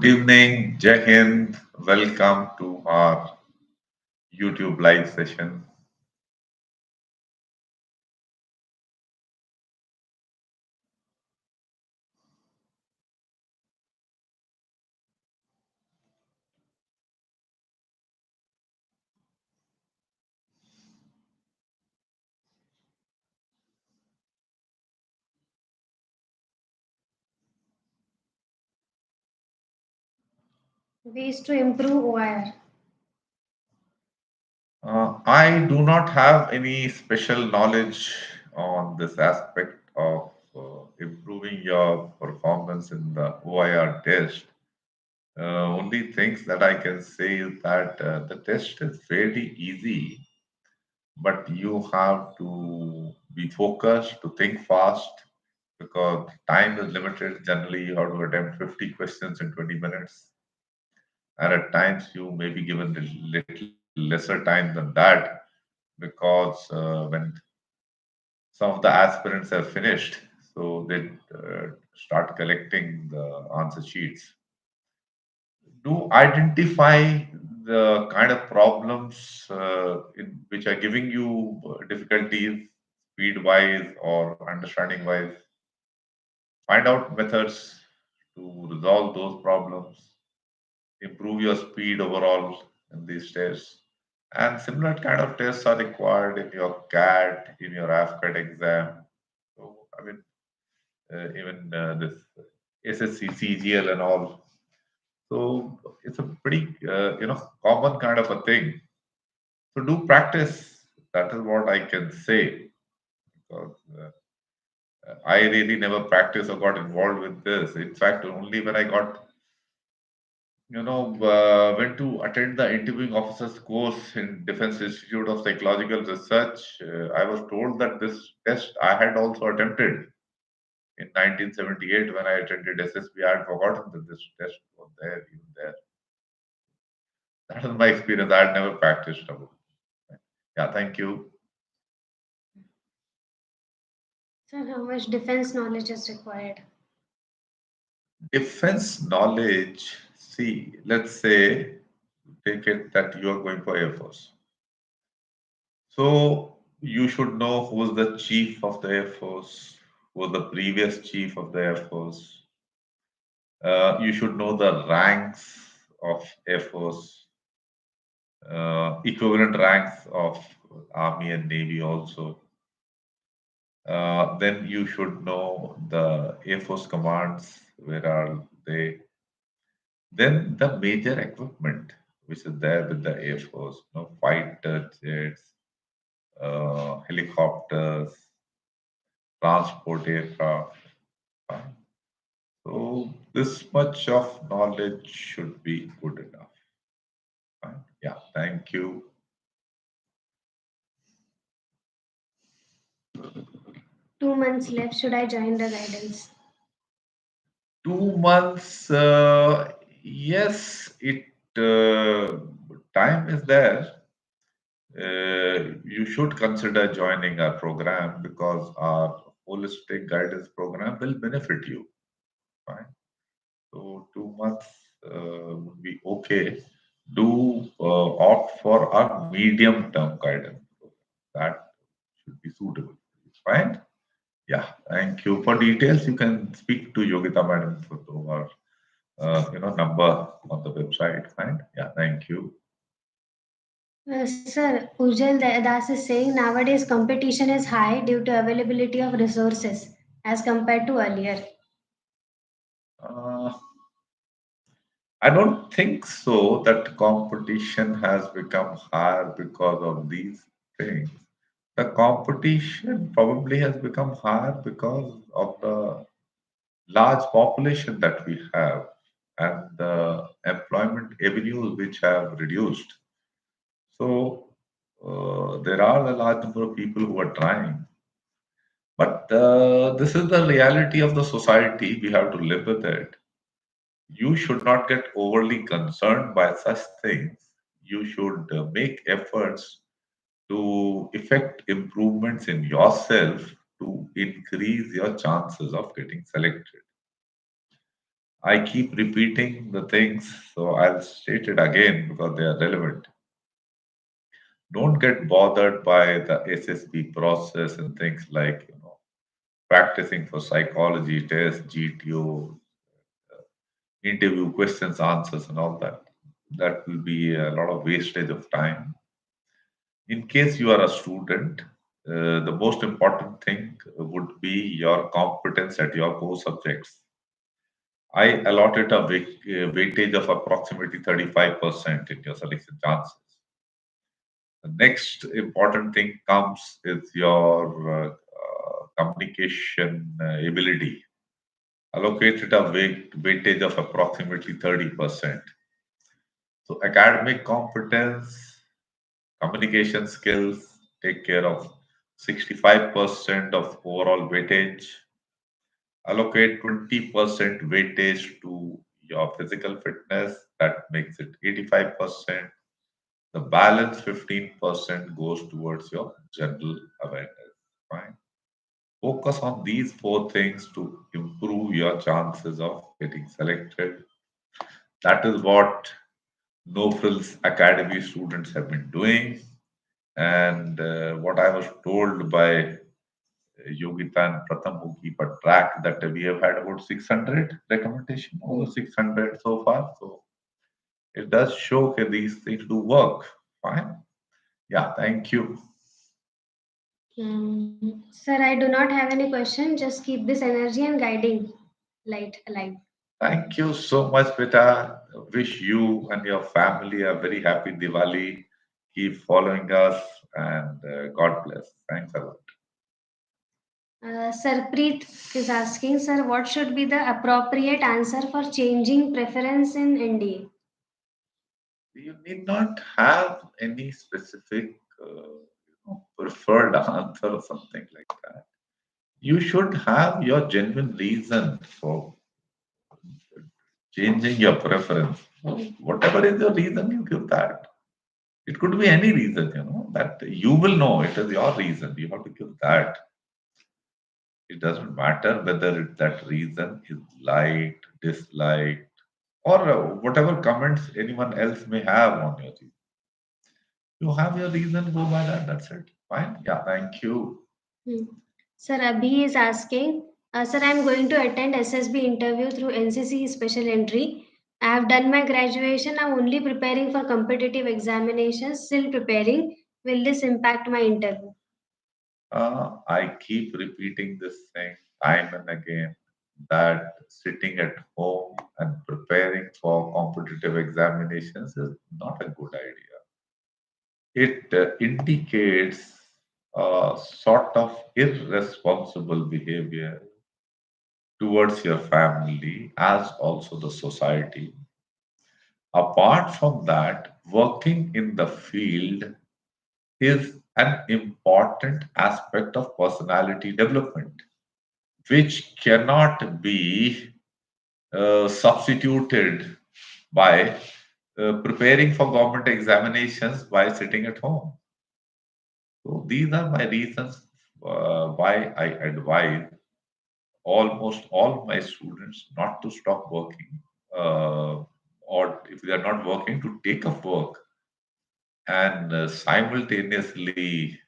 evening, Jai Hind. Welcome to our YouTube live session. Ways to improve OIR. I do not have any special knowledge on this aspect of improving your performance in the OIR test. Only things that I can say is that the test is fairly easy, but you have to be focused, to think fast, because time is limited. Generally, you have to attempt 50 questions in 20 minutes. And at times, you may be given a little lesser time than that because when some of the aspirants have finished, so they start collecting the answer sheets. Do identify the kind of problems which are giving you difficulties speed wise or understanding wise. Find out methods to resolve those problems, improve your speed overall in these tests. And similar kind of tests are required in your CAT, in your AFCAT exam. So, I mean, even this SSC, CGL, and all. So it's a pretty, common kind of a thing. So do practice. That is what I can say because I really never practiced or got involved with this. In fact, only when I got went to attend the interviewing officers course in Defense Institute of Psychological Research. I was told that this test I had also attempted in 1978 when I attended SSB. I had forgotten that this test was there, even there. That is my experience. I had never practiced about it. Yeah, thank you. Sir, how much defense knowledge is required? Defense knowledge. See, let's say take it that you are going for Air Force. So you should know who's the chief of the Air Force, who was the previous chief of the Air Force. You should know the ranks of Air Force, equivalent ranks of Army and Navy also. Then you should know the Air Force commands, where are they? Then the major equipment which is there with the Air Force, fighter jets, helicopters, transport aircraft. Fine. So this much of knowledge should be good enough. Fine. Yeah, thank you. 2 months left. Should I join the guidance? 2 months, yes, it time is there. You should consider joining our program because our holistic guidance program will benefit you. Fine. So 2 months would be okay. Do opt for our medium term guidance. That should be suitable. Fine. Yeah. Thank you. For details, you can speak to Yogita Madam for our number on the website. Fine. Yeah. Thank you. Sir, Ujjal Das is saying nowadays competition is high due to availability of resources as compared to earlier. Uh, I don't think so that competition has become higher because of these things. The competition probably has become higher because of the large population that we have and the employment avenues which have reduced. So there are a large number of people who are trying. But this is the reality of the society. We have to live with it. You should not get overly concerned by such things. You should make efforts to effect improvements in yourself to increase your chances of getting selected. I keep repeating the things, so I'll state it again because they are relevant. Don't get bothered by the SSB process and things like practicing for psychology tests, GTO, interview questions, answers, and all that. That will be a lot of wastage of time. In case you are a student, the most important thing would be your competence at your core subjects. I allotted a weightage of approximately 35% in your selection chances. The next important thing comes is your communication ability. Allocated a weightage of approximately 30%. So, academic competence, communication skills take care of 65% of overall weightage. Allocate 20% weightage to your physical fitness, that makes it 85%. The balance 15% goes towards your general awareness. Fine. Focus on these four things to improve your chances of getting selected. That is what No Frills Academy students have been doing. And what I was told by Yogita and Pratham, who keep a track, that we have had about 600 recommendation, over 600 so far. So it does show that these things do work. Fine. Yeah, thank you. Sir, I do not have any question. Just keep this energy and guiding light alive. Thank you so much, Beta. Wish you and your family a very happy Diwali. Keep following us and God bless. Thanks a lot. Sir Preet is asking, sir, what should be the appropriate answer for changing preference in NDA? You need not have any specific preferred answer or something like that. You should have your genuine reason for changing your preference. Whatever is your reason, you give that. It could be any reason, that you will know it is your reason. You have to give that. It doesn't matter whether that reason is liked, disliked, or whatever comments anyone else may have on your reason. You have your reason, go by that. That's it. Fine. Yeah, thank you. Hmm. Sir Abhi is asking, sir, I am going to attend SSB interview through NCC special entry. I have done my graduation. I'm only preparing for competitive examinations. Still preparing. Will this impact my interview? I keep repeating this thing time and again that sitting at home and preparing for competitive examinations is not a good idea. It indicates a sort of irresponsible behavior towards your family as also the society. Apart from that, working in the field is an important aspect of personality development, which cannot be substituted by preparing for government examinations by sitting at home. So these are my reasons why I advise almost all my students not to stop working, uh, or if they are not working, to take up work and simultaneously,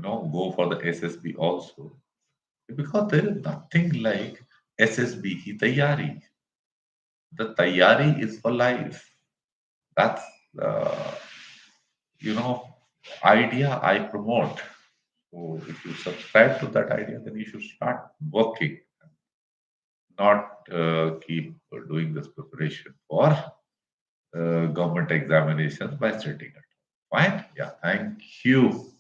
go for the SSB also, because there is nothing like SSB ki tayari. The tayari is for life. That's the idea I promote. So if you subscribe to that idea, then you should start working, not keep doing this preparation for government examinations by sitting at home. Fine? Yeah, thank you.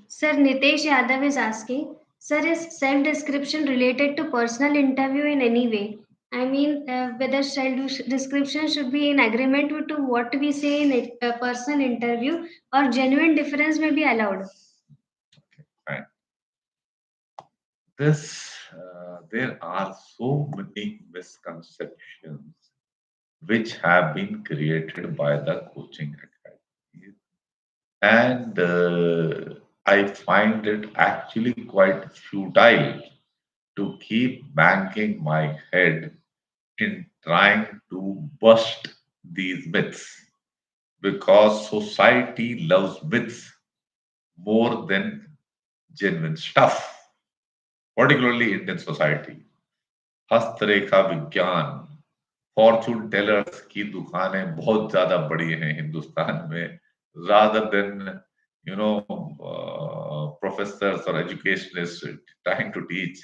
Sir Nitesh Yadav is asking, sir, is self description related to personal interview in any way? I mean, whether self description should be in agreement with to what we say in a personal interview or genuine difference may be allowed. Okay, fine. There are so many misconceptions which have been created by the coaching academy, and I find it actually quite futile to keep banging my head in trying to bust these myths because society loves myths more than genuine stuff, particularly Indian society. हस्तरेखा विज्ञान, Fortune tailors की दुकानें बहुत ज्यादा बड़ी हैं हिंदुस्तान में, rather than professors or educationists trying to teach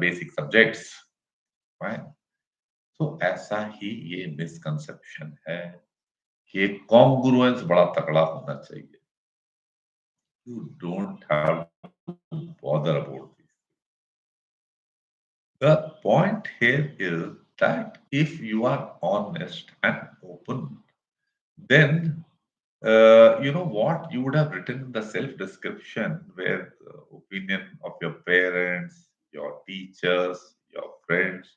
basic subjects. Fine. तो ऐसा ही ये मिसकंसेप्शन है कि कॉन्ग्रुएंस बड़ा तगड़ा होना चाहिए. You don't have to bother about this. The point here is that if you are honest and open, then you know what you would have written in the self description where the opinion of your parents, your teachers, your friends,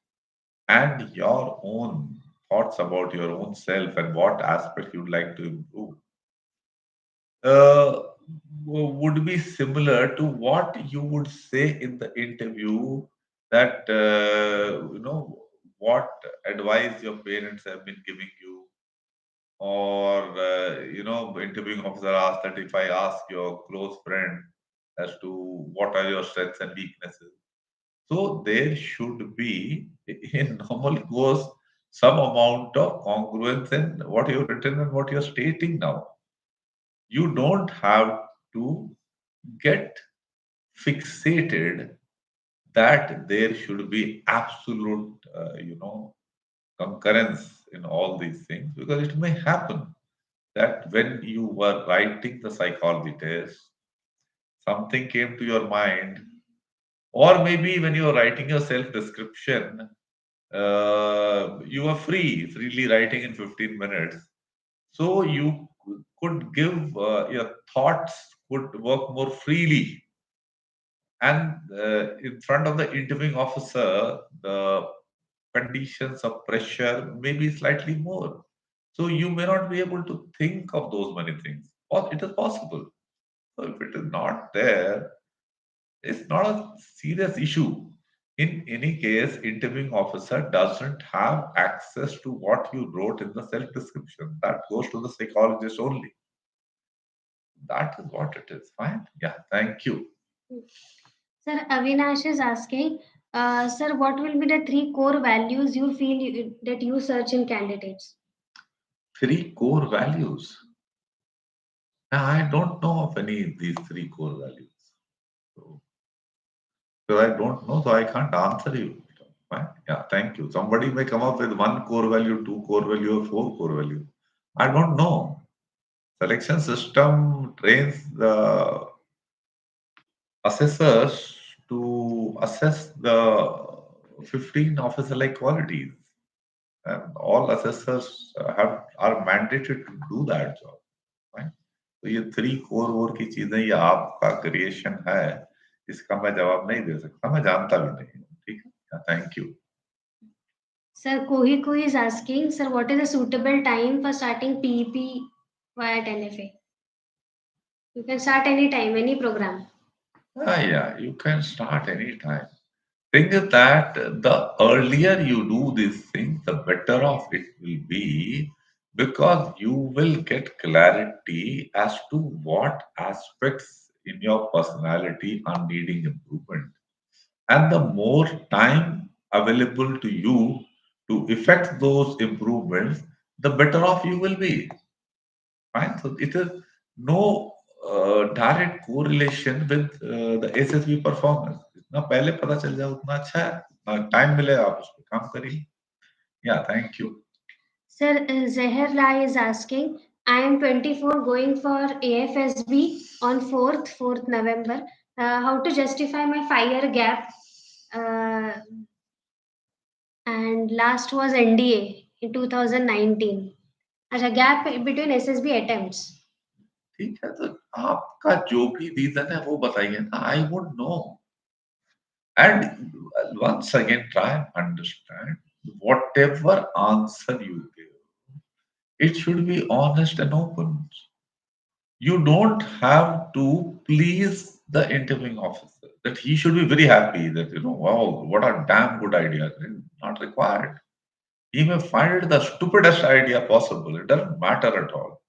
and your own thoughts about your own self and what aspect you'd like to improve uh, would be similar to what you would say in the interview that what advice your parents have been giving you, or interviewing officer asked that if I ask your close friend as to what are your strengths and weaknesses. So there should be in normal course some amount of congruence in what you've written and what you're stating now. You don't have to get fixated that there should be absolute concurrence in all these things, because it may happen that when you were writing the psychology test something came to your mind, or maybe when you were writing your self description you were freely writing in 15 minutes, so you could give your thoughts could work more freely, and in front of the interviewing officer the conditions of pressure may be slightly more, so you may not be able to think of those many things, or it is possible. So if it is not there, it's not a serious issue. In any case, interviewing officer doesn't have access to what you wrote in the self description. That goes to the psychologist only. That is what it is. Fine. Yeah. Thank you. Sir, Avinash is asking, sir, what will be the three core values you feel that you search in candidates? Three core values. Now, I don't know of any of these three core values. So, because I don't know, so I can't answer you. Fine. Yeah. Thank you. Somebody may come up with one core value, two core value, or four core value. I don't know. Selection system trains the assessors to assess the 15 officer-like qualities, and all assessors have are mandated to do that job. Right? तो ये three core वोर की चीजें ये आपका creation है, इसका मैं जवाब नहीं दे सकता, मैं जानता भी नहीं हूँ. ठीक है, thank you. Sir, Kohi is asking, sir, what is a suitable time for starting PEP via NFA? You can start any time, any program. Yeah, you can start anytime. Thing is that the earlier you do these things, the better off it will be, because you will get clarity as to what aspects in your personality are needing improvement. And the more time available to you to effect those improvements, the better off you will be. Fine. So it is no direct correlation with the SSB performance. जितना पहले पता चल जाए उतना अच्छा है. Time मिले आप उस पर काम करिए. Yeah, thank you. Sir, Zahir Rai is asking, I am 24 going for AFSB on 4th November. How to justify my 5 year gap? Uh, and last was NDA in 2019. As a gap between SSB attempts. ठीक है, तो आपका जो भी reason है वो बताइए ना. I would know. And once again, try and understand whatever answer you give, it should be honest and open. You don't have to please the interviewing officer. That he should be very happy that, wow, what a damn good idea. It's not required. He may find it the stupidest idea possible. It doesn't matter at all.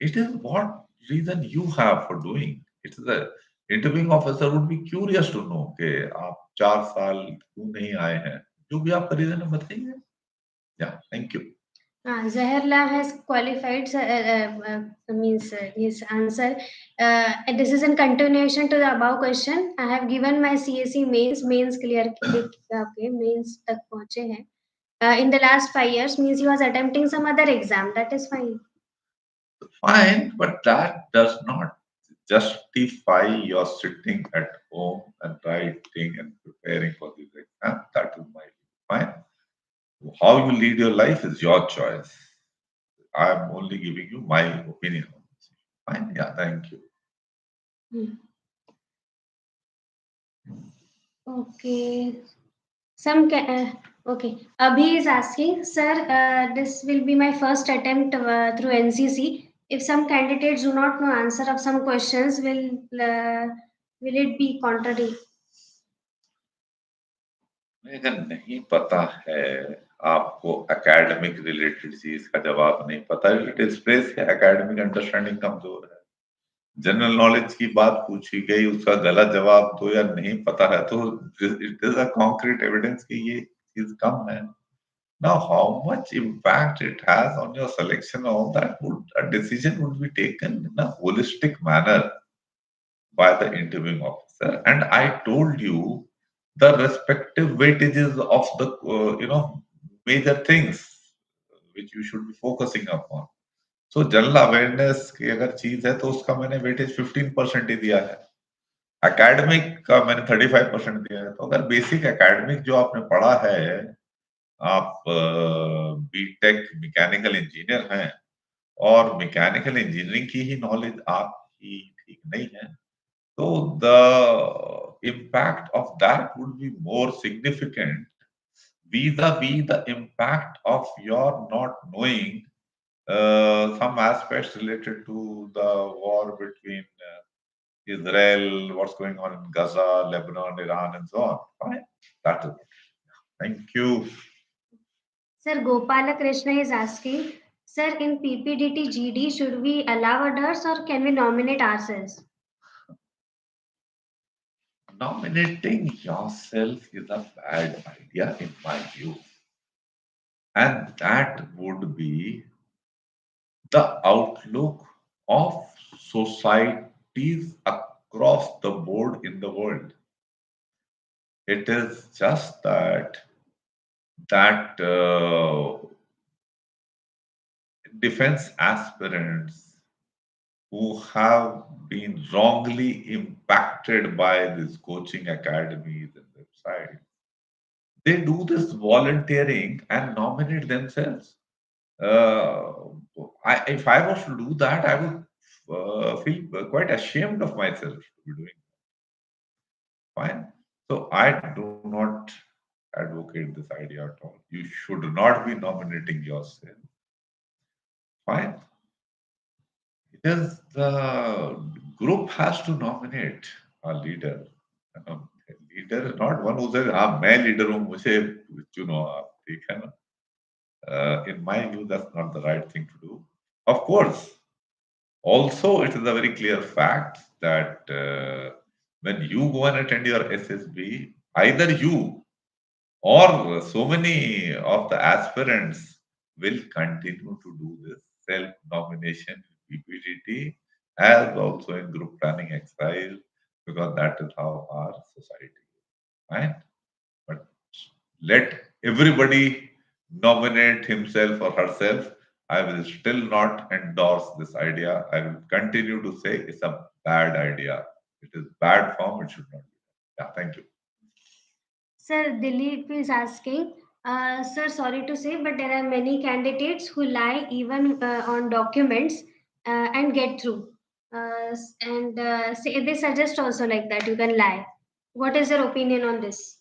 It is what reason you have for doing. It's the interviewing officer would be curious to know कि आप 4 साल क्यों नहीं आए हैं? जो भी आपका रीजन है बताइए. Yeah, thank you. Zaharla has qualified, means his answer. This is in continuation to the above question. I have given my CSE mains clear okay, mains tak पहुंचे हैं. In the last 5 years means he was attempting some other exam. That is fine. Fine, but that does not justify your sitting at home and writing and preparing for this exam. That is my fine. How you lead your life is your choice. I am only giving you my opinion on this. Fine, yeah, thank you. Hmm. Okay. Some okay. Abhi is asking, sir, this will be my first attempt through NCC. If some candidates do not know answer of some questions, will it be contrary? अगर नहीं पता है आपको academic related चीज का जवाब नहीं पता है डिस्प्लेस है एकेडमिक अंडरस्टैंडिंग कमजोर है जनरल नॉलेज की बात पूछी गई उसका गलत जवाब दो या नहीं पता है तो it is a concrete evidence कि ये चीज कम है. Now, how much impact it has on your selection, all that would a decision would be taken in a holistic manner by the interviewing officer. And I told you the respective weightages of the major things which you should be focusing upon. So general awareness की अगर चीज है तो उसका मैंने weightage 15% ही दिया है. Academic का मैंने 35% दिया है. तो अगर बेसिक एकेडमिक जो आपने पढ़ा है आप बीटेक मैकेनिकल इंजीनियर हैं और मैकेनिकल इंजीनियरिंग की ही नॉलेज आपकी ठीक नहीं है so the impact of that would be more significant vis-a-vis the impact of your not knowing some aspects related to the war between Israel, what's going on in Gaza, Lebanon, Iran, and so on. Fine. That is it. Thank you. Sir, Gopala Krishna is asking, sir, in PPDT GD, should we allow others or can we nominate ourselves? Nominating yourself is a bad idea in my view. And that would be the outlook of societies across the board in the world. It is just that defense aspirants who have been wrongly impacted by these coaching academies and websites, they do this volunteering and nominate themselves. Uh, if I was to do that, I would feel quite ashamed of myself to be doing fine. So I do not advocate this idea at all. You should not be nominating yourself. Fine. It is the group has to nominate a leader. Leader is not one who says, "हाँ मैं leader हूँ मुझे चुनो आप." ठीक है ना? In my view, that's not the right thing to do. Of course, also, it is a very clear fact that when you go and attend your SSB, either you or so many of the aspirants will continue to do this self-nomination in PPDT as also in group planning exercise because that is how our society is, right? But let everybody nominate himself or herself. I will still not endorse this idea. I will continue to say it's a bad idea. It is bad form. It should not be. Yeah, thank you. Sir, Dilip is asking, sir, sorry to say, but there are many candidates who lie even on documents and get through. And say, they suggest also like that you can lie. What is your opinion on this?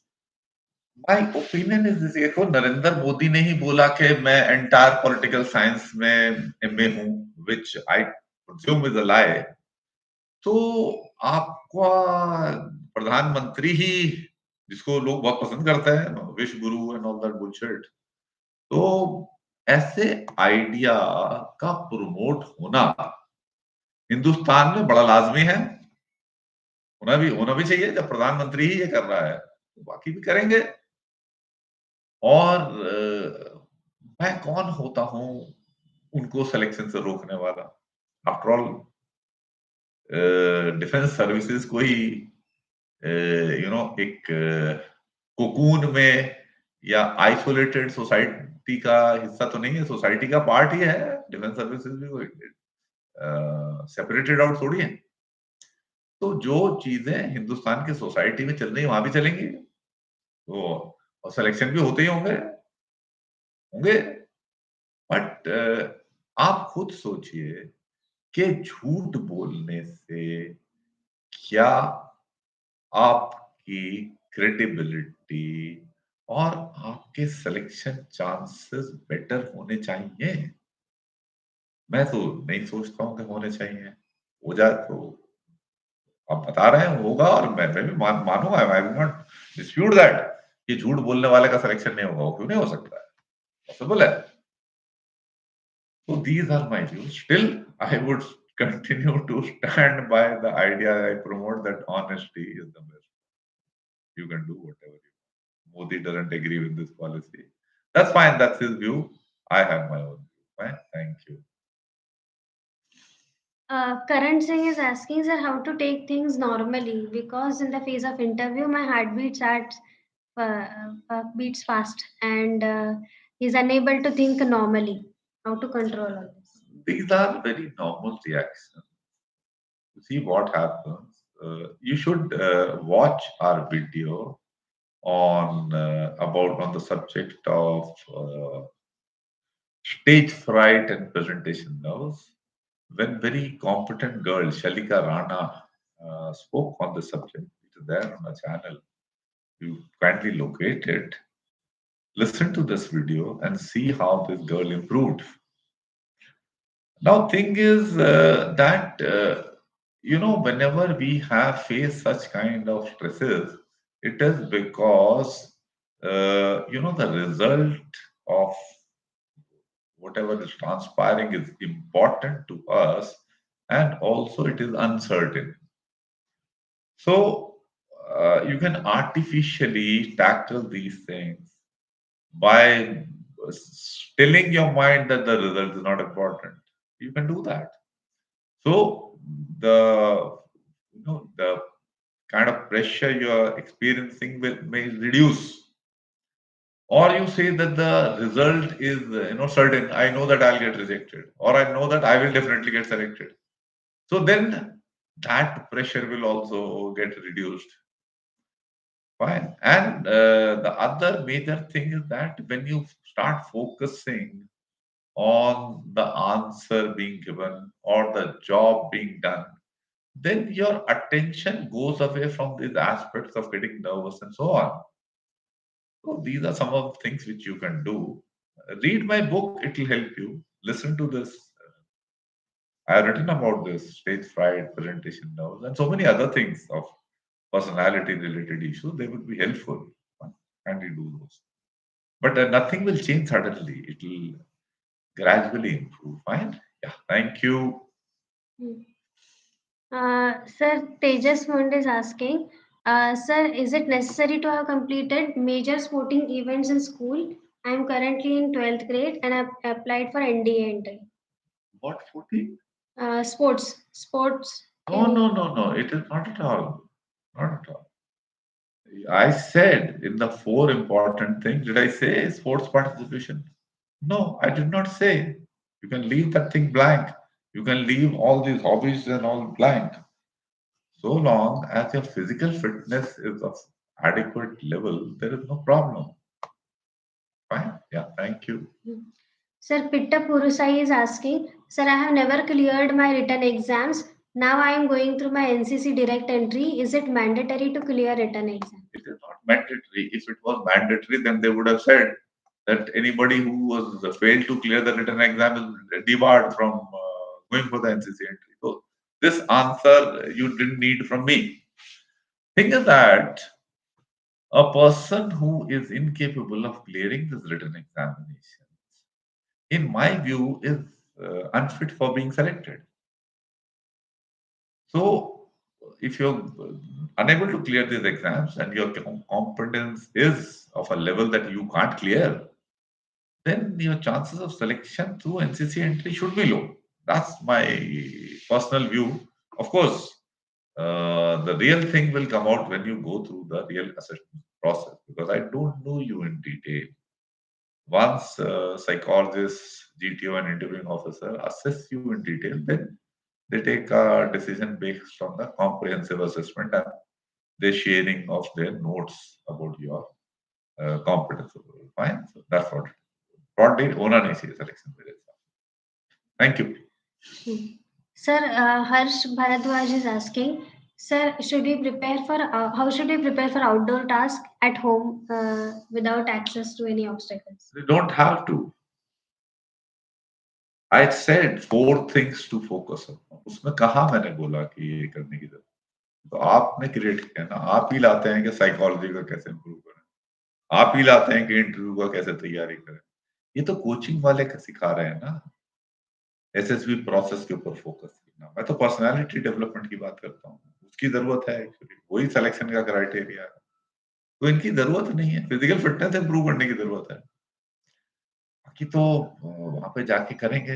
My opinion is this, देखो नरेंद्र मोदी ने ही बोला कि मैं entire political science में MA हूँ, which I presume is a lie. तो आपका प्रधानमंत्री ही जिसको लोग बहुत पसंद करते हैं wish Guru and all that bullshit तो ऐसे आइडिया का प्रमोट होना हिंदुस्तान में बड़ा लाजमी है, होना भी चाहिए। जब प्रधानमंत्री ही ये कर रहा है तो बाकी भी करेंगे। और मैं कौन होता हूँ उनको सिलेक्शन से रोकने वाला? आफ्टर ऑल डिफेंस सर्विसेज को ही एक कोकून में या आइसोलेटेड सोसाइटी का हिस्सा तो नहीं है, सोसाइटी का पार्ट ही है। डिफेंस सर्विसेज भी कोई सेपरेटेड आउट थोड़ी है। तो जो चीजें हिंदुस्तान की सोसाइटी में चल रही है वहां भी चलेंगी। तो और सिलेक्शन भी होते ही होंगे होंगे। बट आप खुद सोचिए कि झूठ बोलने से क्या आपकी क्रेडिबिलिटी और आपके सिलेक्शन चांसेस बेटर होने चाहिए? मैं तो नहीं सोचता हूँ कि होने चाहिए। हो जाए तो आप बता रहे हैं होगा, और मैं भी मानूंगा। I will not dispute that कि झूठ बोलने वाले का सिलेक्शन नहीं होगा। वो क्यों नहीं हो सकता है? पॉसिबल है। So these are my views. Still, I would continue to stand by the idea I promote, that honesty is the best. You can do whatever you want. Modi doesn't agree with this policy. That's fine. That's his view. I have my own view. Fine. Thank you. Karan Singh is asking, sir, how to take things normally because in the phase of interview, my heartbeat beats fast, and he's unable to think normally. How to control all this? These are very normal reactions. You see what happens. You should watch our video on about on the subject of stage fright and presentation nerves. When very competent girl Shalika Rana spoke on the subject, it is there on a channel. You kindly locate it, listen to this video, and see how this girl improved. Now, thing is that whenever we have faced such kind of stresses, it is because the result of whatever is transpiring is important to us, and also it is uncertain. So you can artificially tackle these things by telling your mind that the result is not important. You can do that. So the kind of pressure you are experiencing may reduce. Or you say that the result is certain. I know that I'll get rejected, or I know that I will definitely get selected. So then that pressure will also get reduced. Fine. And the other major thing is that when you start focusing on the answer being given or the job being done, then your attention goes away from these aspects of getting nervous and so on. So these are some of the things which you can do. Read my book, it will help you. Listen to this. I have written about this stage fright, presentation nerves, and so many other things of personality related issues. They would be helpful. And you do those. But nothing will change suddenly. It will gradually improve. Fine. Yeah. Thank you. Hmm. Sir, Tejas Mund is asking, sir, is it necessary to have completed major sporting events in school? I am currently in 12th grade and I've applied for NDA entry. What 14? Sports. No, no, no, no. It is not at all. Not at all. I said in the four important things, did I say sports participation? No, I did not say. You can leave that thing blank. You can leave all these hobbies and all blank. So long as your physical fitness is of adequate level, there is no problem. Fine. Yeah. Thank you. Sir, Pitta Purusai is asking, sir, I have never cleared my written exams. Now I am going through my NCC direct entry. Is it mandatory to clear written exam? It is not mandatory. If it was mandatory, then they would have said that anybody who was failed to clear the written exam is debarred from going for the NCC entry. So this answer you didn't need from me. Thing is that A person who is incapable of clearing this written examination, in my view, is unfit for being selected. So, if you're unable to clear these exams and your competence is of a level that you can't clear, then your chances of selection through NCC entry should be low. That's my personal view. Of course, the real thing will come out when you go through the real assessment process because I don't know you in detail. Once psychologists, GTO, and interviewing officer assess you in detail, then they take a decision based on the comprehensive assessment and the sharing of their notes about your competence. Fine, so that's what. Broadly, होना नहीं चाहिए selection मेरे हिसाब से. Thank you. Sir, Harsh Bharadwaj is asking, sir, should we prepare for how should we prepare for outdoor task at home without access to any obstacles? You don't have to. I said 4 things to focus on. उसमें कहा मैंने बोला कि ये करने की जरूरत. तो आपने क्रिएट किया ना. आप ही लाते हैं कि साइकोलॉजी का कैसे इम्प्रूव करें. आप ही लाते हैं कि इंटरव्यू का कैसे तैयारी करें. ये तो कोचिंग वाले सिखा रहे हैं ना. एसएसबी प्रोसेस के ऊपर फोकस करना. मैं तो पर्सनालिटी डेवलपमेंट की बात करता हूँ. उसकी जरूरत है एक्चुअली. वही सिलेक्शन का क्राइटेरिया है. तो इनकी जरूरत नहीं है. फिजिकल फिटनेस इंप्रूव करने की जरूरत है. बाकी तो वहां पे जाके करेंगे.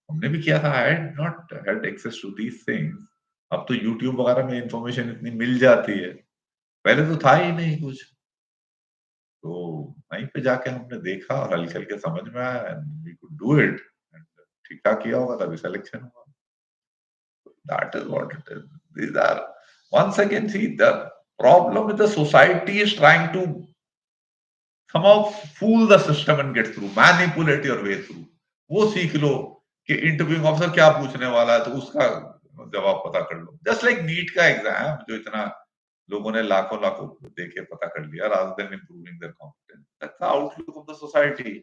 हमने भी किया था. I had not had access to these things. अब तो यूट्यूब वगैरह में इंफॉर्मेशन इतनी मिल जाती है. पहले तो था ही नहीं कुछ. तो वहीं पे जाके हमने देखा और हल्के हल्के समझ में आया and we could do it. ठीक ठाक किया होगा तभी सिलेक्शन हुआ. That is what it is. These are, once again, see, the problem with the society is trying to somehow fool the system and get through, manipulate your way through. वो सीख लो कि interviewing officer क्या पूछने वाला है तो उसका जवाब पता कर लो. जस्ट लाइक नीट का एग्जाम जो इतना लोगों ने लाखों लाखों देके पता कर लिया rather than improving their competence. That's the outlook of the society.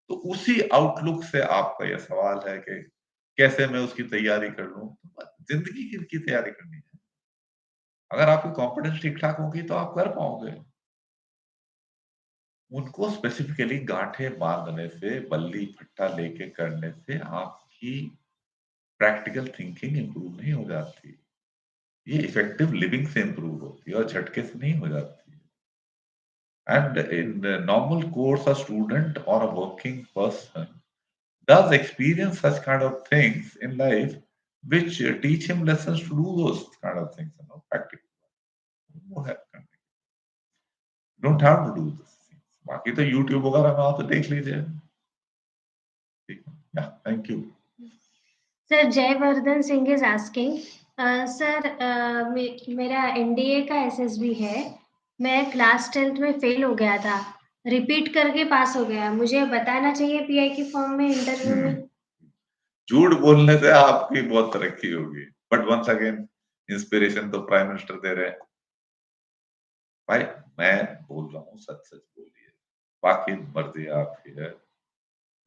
तो उसी आउटलुक से आपका यह सवाल है कि कैसे मैं उसकी तैयारी कर लूं. जिंदगी की तैयारी करनी है. अगर आपकी कॉन्फिडेंस ठीक ठाक होगी तो आप कर पाओगे. उनको स्पेसिफिकली गांठे बांधने से, बल्ली फट्टा लेके करने से आपकी प्रैक्टिकल थिंकिंग इंप्रूव नहीं हो जाती. ये इफेक्टिव लिविंग से इंप्रूव होती है और झटके से नहीं हो जाती. And in normal course a student और a working person does experience such kind of things in life which teach him lessons to do those kind of things, practical. वो है करने. Don't have to do this things. बाकी तो YouTube वगैरह में आप तो देख लीजिए. ठीक है. Yeah, thank you. Sir, Jayvardhan Singh is asking, sir, मेरा एनडीए का एसएसबी है. मैं क्लास 10th में फेल हो गया था. रिपीट करके पास हो गया. मुझे बताना चाहिए पीआई की फॉर्म में इंटरव्यू में. झूठ बोलने से आपकी बहुत तरक्की होगी. बट वंस अगेन इंस्पिरेशन तो प्राइम मिनिस्टर दे रहे हैं. भाई मैं बोल रहा हूँ सच सच बोलिए. बाकी मर्जी आपकी है.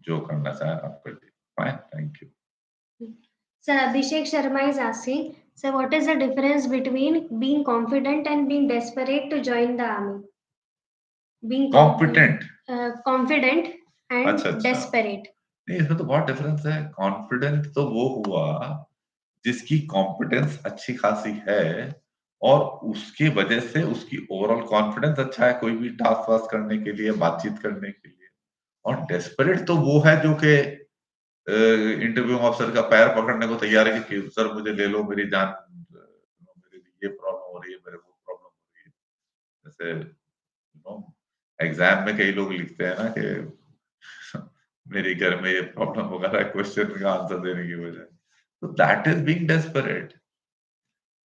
जो करना चाहे आप कर लीजिए. Fine. Thank you. Sir, Abhishek Sharma is asking, sir, what is the difference between being confident and being desperate to join the army? Being competent. confident and अच्छा अच्छा. desperate. नहीं, इसमें तो बहुत डिफरेंस है. कॉन्फिडेंट तो वो हुआ जिसकी कॉम्पिटेंस अच्छी खासी है और उसकी वजह से उसकी ओवरऑल कॉन्फिडेंस अच्छा है कोई भी टास्क वास्क करने के लिए, बातचीत करने के लिए. और डेस्परेट तो वो है जो कि इंटरव्यू ऑफिसर का पैर पकड़ने को तैयार है कि सर मुझे ले लो, मेरी जान, मेरे ये प्रॉब्लम हो रही है, मेरे वो प्रॉब्लम हो रही है. जैसे एग्जाम में कई लोग लिखते हैं ना कि मेरे घर में ये प्रॉब्लम वगैरह क्वेश्चन का आंसर देने की वजह. तो दैट इज बीइंग डेस्परेट.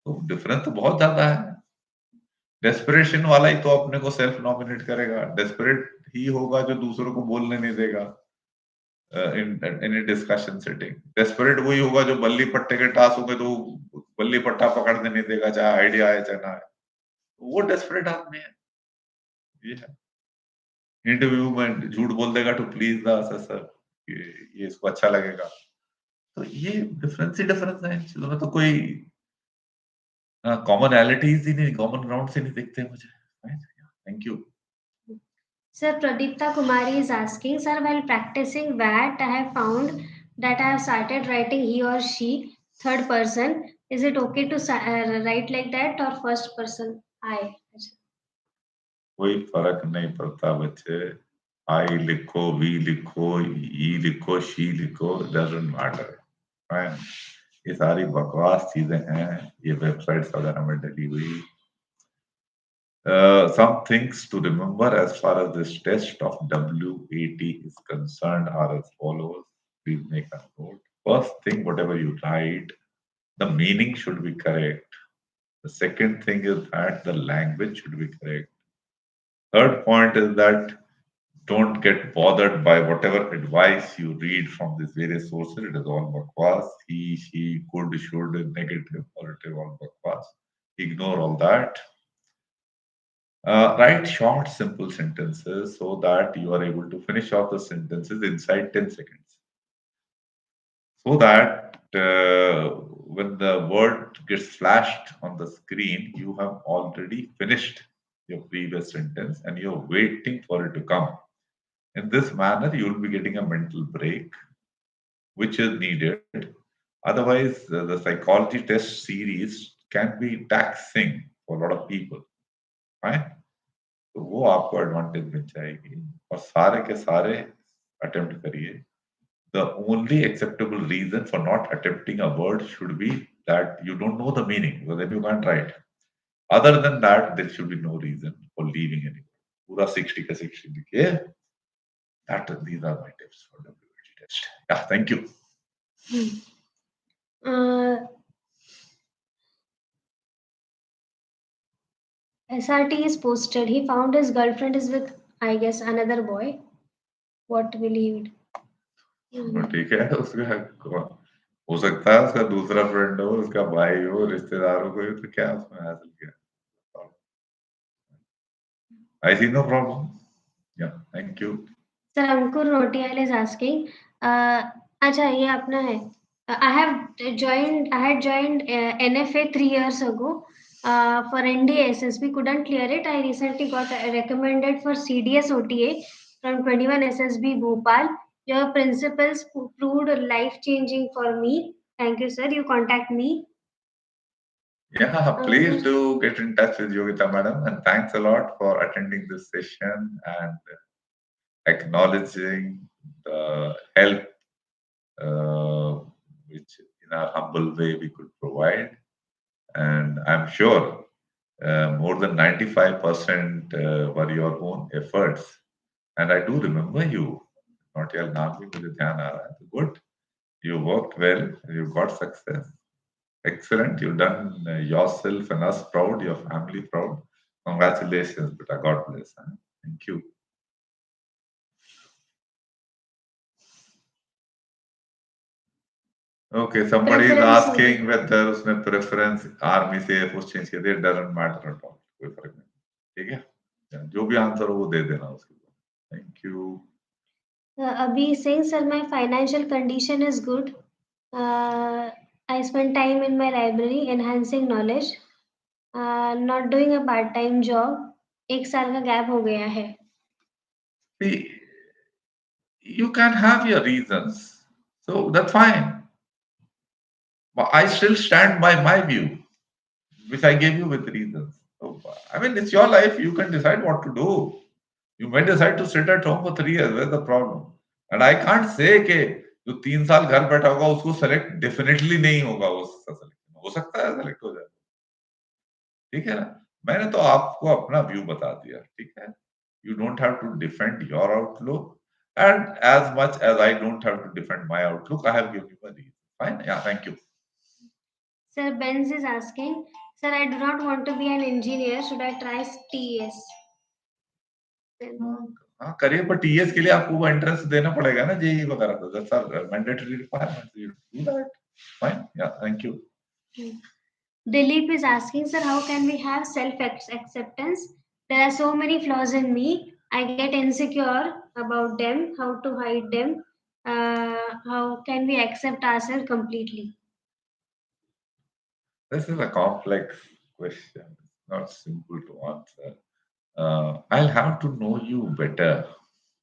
तो डिफरेंस तो बहुत ज्यादा है. डेस्परेशन वाला ही तो अपने को सेल्फ नॉमिनेट करेगा. डेस्परेट ही होगा जो दूसरों को बोलने नहीं देगा in any discussion setting. Desperate वही होगा जो बल्ली पट्टे के टास्क होंगे तो बल्ली पट्टा पकड़ने नहीं देगा चाहे आइडिया है चाहे ना है. वो डेस्परेट आदमी है. ये है. इंटरव्यू में झूठ बोल देगा टू प्लीज द असेसर, ये इसको अच्छा लगेगा. तो ये डिफरेंस ही डिफरेंस है. इन चीजों में तो कोई कॉमनैलिटीज ही नहीं, कॉमन ग्राउंड से नहीं दिखते मुझे. Thank you. Sir, Pradipta Kumari is asking, sir, while practicing VAT, I have found that I have started writing he or she, third person. Is it okay to write like that or first person? I. कोई फर्क नहीं पड़ता बच्चे. आई लिखो, we लिखो, ई लिखो, she लिखो, doesn't matter. Fine. ये सारी बकवास चीजें हैं, ये वेबसाइट्स वगैरह में डली हुई. Some things to remember as far as this test of WAT is concerned are as follows. Please make a note. First thing, whatever you write, the meaning should be correct. The second thing is that the language should be correct. Third point is that don't get bothered by whatever advice you read from these various sources. It is all bakwas. He, she, could, should, negative, positive, all bakwas. Ignore all that. Write short, simple sentences so that you are able to finish off the sentences inside 10 seconds. So that when the word gets flashed on the screen, you have already finished your previous sentence and you're waiting for it to come. In this manner, you will be getting a mental break, which is needed. Otherwise, the psychology test series can be taxing for a lot of people. Right? तो वो आपको advantage मिल जाएगी और सारे के सारे attempt करिए. The only acceptable reason for not attempting a word should be that you don't know the meaning, because then you can't write. Other than that, there should be no reason for leaving any. पूरा 60 का 60 लिखिए. That these are my tips for WBT test. Yeah, thank you. Uh, SRT is posted. He found his girlfriend is with, I guess, another boy. What will he do? ठीक है. उसका हो सकता है उसका दूसरा फ्रेंड हो, उसका भाई हो, रिश्तेदार हो कोई, तो क्या उसमें हासिल किया. I see no problem. Yeah, thank you. Sir, Ankur Rotial is asking, अच्छा ये अपना है. I had joined NFA 3 years ago for NDSS. We couldn't clear it. I recently got recommended for CDS OTA from 21 SSB Bhopal. Your principles proved life changing for me. Thank you, sir. You contact me. Yeah, please Sir, do get in touch with Yogita madam, and thanks a lot for attending this session and acknowledging the help which in our humble way we could provide. And I'm sure more than 95% were your own efforts. And I do remember you. Not your naam bhi mujhe dhyan aa raha hai. Good. You worked well. You got success. Excellent. You've done yourself and us proud, your family proud. Congratulations, Beta. God bless. Huh? Thank you. Okay, somebody is preference asking whether उसने preference army से air force change किया. It doesn't matter at all. कोई फर्क नहीं. ठीक है? जो भी आंसर हो वो दे देना उसके बाद. Thank you. Abhi Singh, sir, my financial condition is good. Uh, I spend time in my library enhancing knowledge. Not doing a part time job. 1 साल का गैप हो गया है. See, you can have your reasons, so that's fine. But I still stand by my view, which I gave you with reasons. So, I mean, it's your life. You can decide what to do. You may decide to sit at home for 3 years. Where's the problem? And I can't say कि जो 3 साल घर बैठा होगा उसको select definitely नहीं होगा. उसका सेलेक्ट हो सकता है, सेलेक्ट हो जाए. ठीक है ना. मैंने तो आपको अपना व्यू बता दिया. ठीक है. You don't have to defend your outlook, and as much as I don't have to defend my outlook, I have given you a reason. Fine. Yeah. Thank you. Sir Benz is asking, sir, I do not want to be an engineer. Should I try TS? हाँ करिए, पर TS के लिए आपको वो entrance देना पड़ेगा ना, जेई वगैरह का. That's our mandatory requirement. You do that. Fine. Yeah thank you. Dilip is asking, sir, how can we have self acceptance? There are so many flaws in me. I get insecure about them. How to hide them? How can we accept ourselves completely? This is a complex question. It's not simple to answer. I'll have to know you better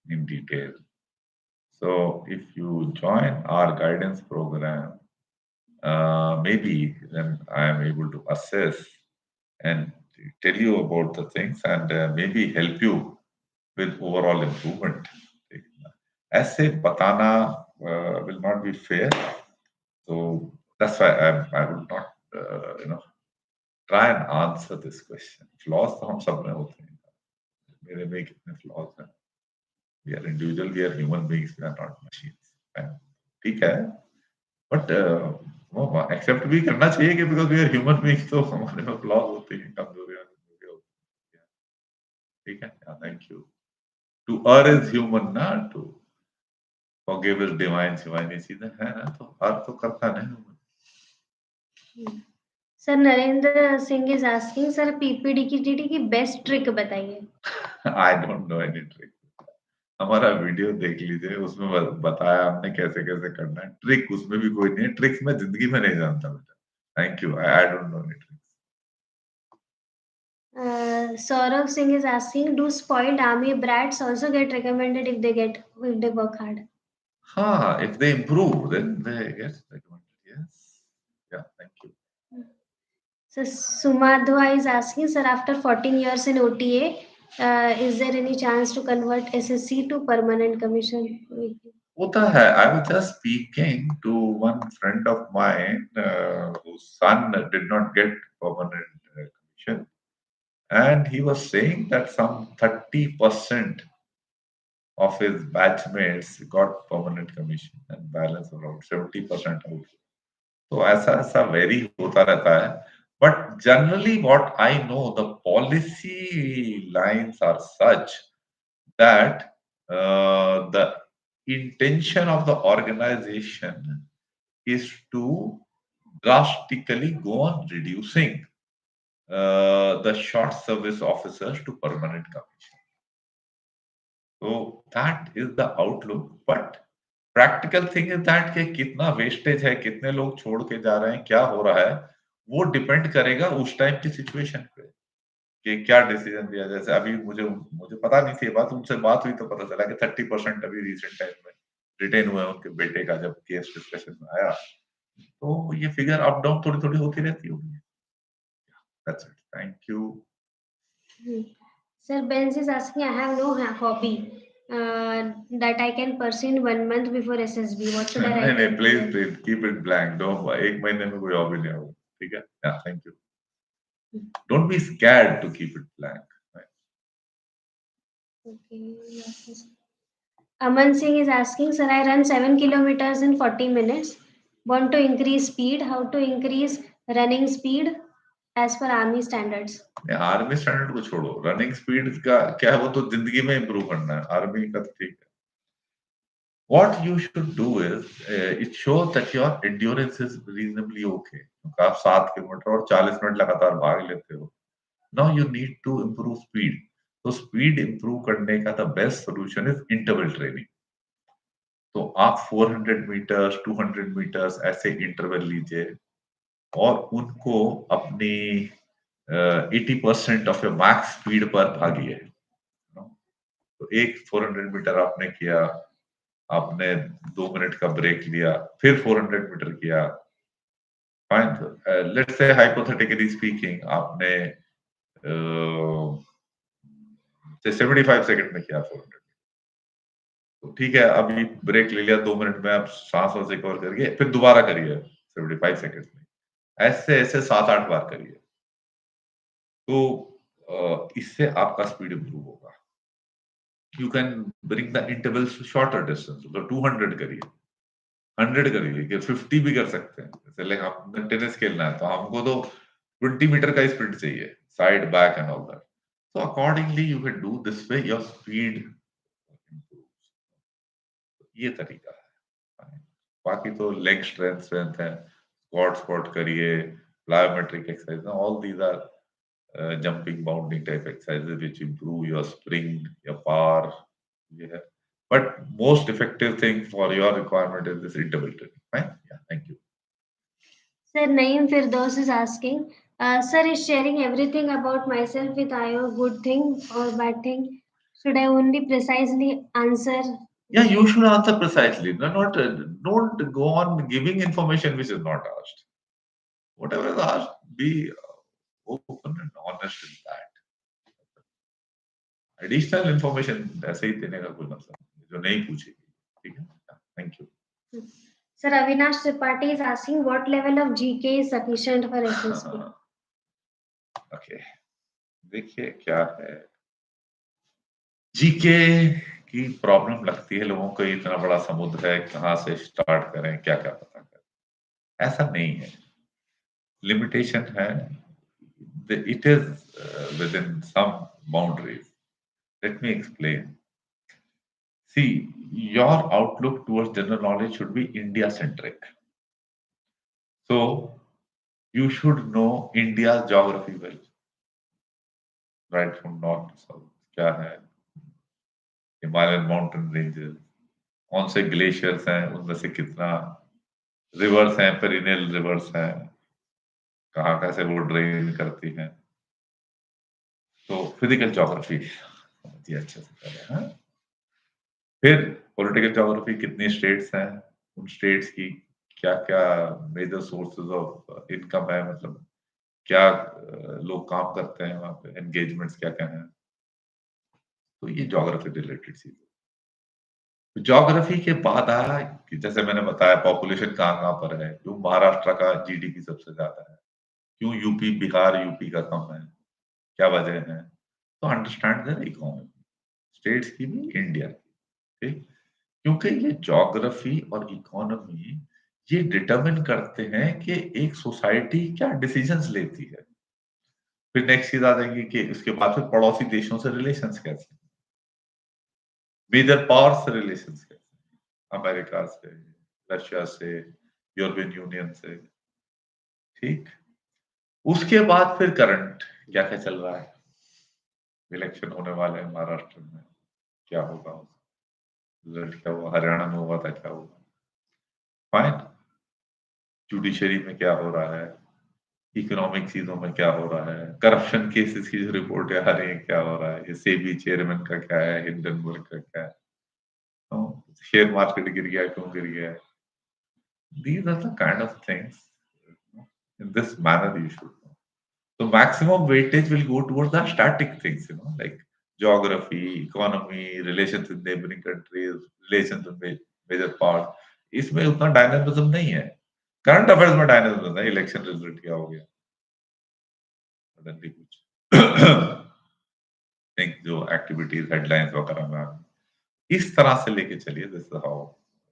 in detail. So if you join our guidance program, maybe then I am able to assess and tell you about the things and maybe help you with overall improvement. ऐसे बताना will not be fair. So that's why I would not, try and answer this question. Flaws तो हम सब में होते हैं. मेरे में कितने flaws हैं? We are individual, we are human beings, we are not machines. And ठीक है, but वो accept भी करना चाहिए कि because we are human beings तो हमारे में flaws होते हैं, कमजोरियां होती हैं. ठीक है? Yeah, thank you. To err is human, ना to forgive is divine. Shivani चीजें है ना तो err तो करता नहीं human. Sir Narendra Singh is asking sir PPD की बेस्ट ट्रिक बताइए. I don't know any trick. हमारा वीडियो देख लीजिए उसमें बताया हमने कैसे कैसे करना है. ट्रिक उसमें भी कोई नहीं है. ट्रिक्स मैं जिंदगी में नहीं जानता बेटा. Thank you. I don't know any tricks. Saurav Singh is asking, do spoiled army brats also get recommended if they work hard? हाँ, if they improve then they get recommended. Yes. Yeah, thank you. So Sumadhwa is asking, sir, after 14 years in OTA, is there any chance to convert SSC to permanent commission? होता है. I was just speaking to one friend of mine whose son did not get permanent commission, and he was saying that some 30% of his batchmates got permanent commission and balance around 70% out. तो ऐसा ऐसा very होता रहता है. But generally what I know, the policy lines are such that the intention of the organization is to drastically go on reducing the short service officers to permanent commission. So that is the outlook. But practical thing is that कि कितना wastage है, कितने लोग छोड़ के जा रहे हैं, क्या हो रहा है, वो डिपेंड करेगा उस टाइम की सिचुएशन पे कि क्या डिसीजन दिया. जैसे अभी मुझे मुझे पता नहीं थी ये बात, उनसे बात हुई तो पता चला कि 30% अभी रिसेंट टाइम में रिटेन हुए हैं उनके बेटे का, जब केस डिस्कशन में आया. तो ये फिगर अप डाउन थोड़ी थोड़ी होती रहती होगी. That's it. Thank you. Sir, Benz is asking, I have no hobby that I can pursue in 1 month before SSB. What should I नहीं write नहीं, in please here? Please keep it blank. Don't, एक महीने में कोई hobby नहीं होगा. ठीक है. या thank you. Don't be scared to keep it blank. Right? Okay. Yes. Aman Singh is asking, sir, I run 7 kilometers in 40 minutes. Want to increase speed? How to increase running speed as per army standards? Army standard को छोड़ो. Running speed का क्या है, वो तो जिंदगी में improve करना है. आर्मी का तो ठीक है. What you should do is it shows that your endurance is reasonably okay. तो आप 7 किलोमीटर और 40 मिनट लगातार भाग लेते हो. Now you need to improve speed. तो स्पीड इंप्रूव करने का the best solution is interval training. तो आप 400 मीटर्स 200 मीटर्स ऐसे इंटरवल लीजिए और उनको अपनी 80% ऑफ योर मैक्स स्पीड पर भागिए. तो एक 400 मीटर आपने किया, आपने 2 मिनट का ब्रेक लिया, फिर 400 मीटर किया. Fine. Let's say hypothetically speaking आपने 75 सेकंड में किया 400. तो ठीक है, अभी ब्रेक ले लिया, 2 मिनट में आप सांस वास रिकवर करिए, फिर दोबारा करिए 75 सेकंड में. ऐसे ऐसे 7-8 बार करिए. तो इससे आपका स्पीड इंप्रूव होगा. You can bring the intervals to shorter distance. तो 200 करिए, 100 करिए, कि 50 भी कर सकते हैं. जैसे लाइक आपको टेनिस खेलना है तो हमको तो 20 मीटर का स्प्रिंट चाहिए, side back and all that. So accordingly you can do this way, your speed improves. ये तरीका है. बाकी तो लेग स्ट्रेंथ स्ट्रेंथ है, स्क्वाट करिए, plyometric exercise, all these are jumping, bounding type exercises which improve your spring, your power. Yeah. But most effective thing for your requirement is this interval training. Fine? Yeah, thank you. Sir, Naeem Firdaus is asking, Sir, is sharing everything about myself with IO good thing or bad thing? Should I only precisely answer? Yeah, you should answer precisely. No, not don't go on giving information which is not asked. Whatever is asked, be open and honest in that. Additional information ऐसे ही देने का कोई मतलब नहीं, जो नहीं पूछेगी. ठीक है. Thank you. Sir, Avinash Tripathi is asking what level of GK is sufficient for SSP? Okay, देखिए क्या है. जीके की प्रॉब्लम लगती है लोगों को, इतना बड़ा समुद्र है, कहाँ से स्टार्ट करें, क्या क्या पता करें. ऐसा नहीं है. लिमिटेशन है. It is within some boundaries. Let me explain. See, your outlook towards general knowledge should be India centric. So, you should know India's geography well, right from north to south. क्या है? Himalayan mountain ranges, कौन से glaciers हैं, उनमें से कितना reverse हैं, perennial rivers हैं, कहाँ कैसे वो ड्रेन करती हैं. तो फिजिकल ज्योग्राफी समझिए अच्छे से पहले. हाँ, फिर पॉलिटिकल ज्योग्राफी, कितनी स्टेट्स हैं, उन स्टेट्स की क्या क्या मेजर सोर्सेज ऑफ इनकम है, मतलब क्या लोग काम करते हैं वहाँ पे, एंगेजमेंट्स क्या क्या हैं. तो ये ज्योग्राफी रिलेटेड चीज है. ज्योग्राफी के बाद आया कि जैसे मैंने बताया पॉपुलेशन कहाँ कहाँ पर है, क्यों महाराष्ट्र का जीडीपी सबसे ज्यादा है, क्यों यूपी बिहार यूपी का कम है, क्या वजह है. तो अंडरस्टैंड देयर इकोनॉमी, स्टेट्स की भी, इंडिया की. ठीक. क्योंकि ये ज्योग्राफी और इकोनॉमी ये डिटरमिन करते हैं कि एक सोसाइटी क्या डिसीजंस लेती है. फिर नेक्स्ट चीज आ जाएंगी कि उसके बाद फिर पड़ोसी देशों से रिलेशंस कैसे, मेजर पावर से रिलेशंस कैसे, अमेरिका से, रशिया से, यूरोपियन यूनियन से. ठीक. उसके बाद फिर करंट क्या क्या चल रहा है, इलेक्शन होने वाले हैं महाराष्ट्र में, क्या होगा, रिजल्ट क्या हुआ, हरियाणा में हुआ था क्या हुआ. फाइन. जुडिशरी में क्या हो रहा है, इकोनॉमिक चीजों में क्या हो रहा है, करप्शन केसेस की जो रिपोर्टें आ रही हैं क्या हो रहा है, ये सेबी चेयरमैन का क्या है, हिंडनबर्ग का क्या है, तो शेयर मार्केट गिर गया, क्यों गिर गया. These are the kind of things, in this manner you should know. So maximum weightage will go towards the static things, like geography, economy, relations with neighboring countries, relations with major powers. इसमें उतना dynamism नहीं है. Current affairs में dynamism है, election result क्या हो गया, suddenly कुछ थिंक जो एक्टिविटीज हेडलाइंस वगैरह में आ गई. इस तरह से लेके चलिए, this is how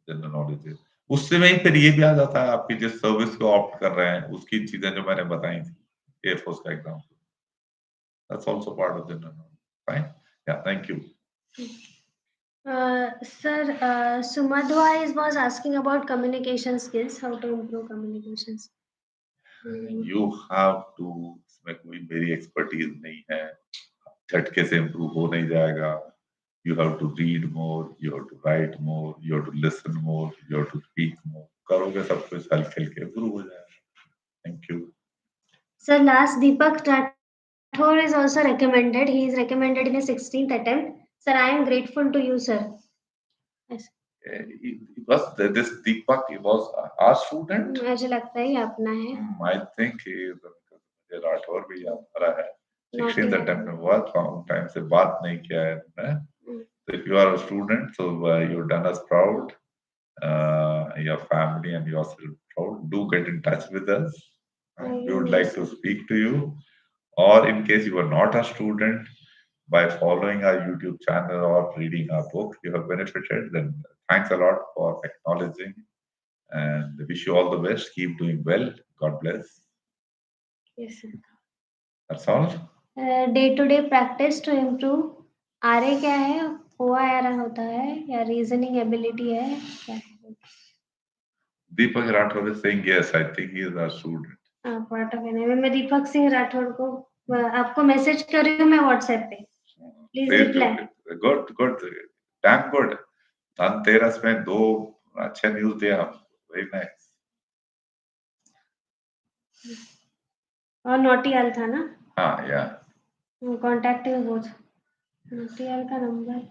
general knowledge is. उससे में ही फिर ये भी आ जाता है, आपकी जिस सर्विस को ऑप्ट कर रहे हैं उसकी चीजें जो मैंने बताई थी, एयरफोर्स का example, that's also part of general knowledge. Fine. Yeah, thank you. Sir, Sumadhwa was asking about communication skills, how to improve communications. You have to, इसमें कोई मेरी एक्सपर्टीज नहीं है, झटके से इम्प्रूव हो नहीं जाएगा. You have to read more, you have to write more, you have to listen more, you have to speak more. करोगे सब कुछ हल्के हल्के इम्प्रूव हो जाएगा. Thank you. Sir, last Deepak Rathore is also recommended. He is recommended in his 16th attempt. Sir, I am grateful to you, sir. Yes. Was this Deepak was our student? मुझे लगता है ये अपना है. I think he is, मुझे राठौर भी याद आ रहा है. Not 16th even. attempt में हुआ, long time से बात नहीं किया है हमने. So if you are a student, so you've done us proud, your family and yourself proud. Do get in touch with us. We would like to speak to you. Or in case you are not a student, by following our YouTube channel or reading our book, you have benefited. Then thanks a lot for acknowledging, and wish you all the best. Keep doing well. God bless. Yes, sir. That's all. Day to day practice to improve. आर क्या है, OIR होता है या reasoning ability है, क्या है? Deepak Rathore is saying yes. I think he is our student. Part of an. मैं दीपक सिंह राठौड़ को आपको मैसेज कर रही हूँ मैं व्हाट्सएप पे. Please reply. Good good, damn good. Dhanteras में 2 अच्छे न्यूज दिए हम. Very nice. और नोटियाल था ना? Yeah. कॉन्टैक्टिंग बोथ नोटियाल का number.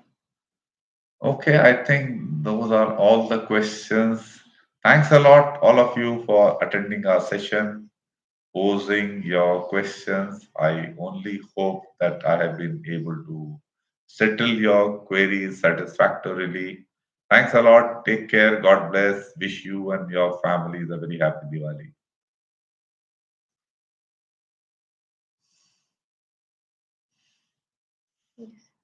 Okay, I think those are all the questions. Thanks a lot, all of you, for attending our session, posing your questions. I only hope that I have been able to settle your queries satisfactorily. Thanks a lot. Take care. God bless. Wish you and your families a very happy Diwali. Yes.